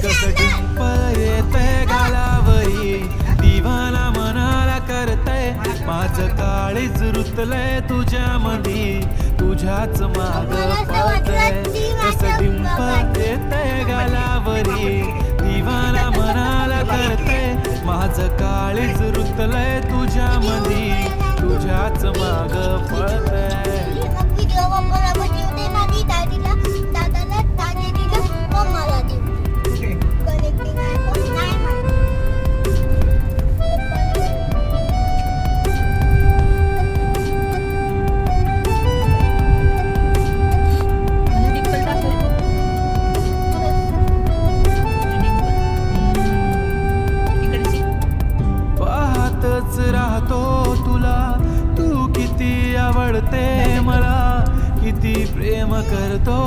कस डिंपल येतंय गालावरी, दिवाना मनाला करतय, माझं काळीज रुतलंय तुझ्या मधी, तुझ्याच माग पळतय. कस डिंपल येतंय गालावरी, दिवाना मनाला करतय, माझं काळीज रुतलंय तुझ्या मधी, तुझ्याच माग पळतय. पाहतच राहतो तुला, तू किती आवडते मला, किती प्रेम करतो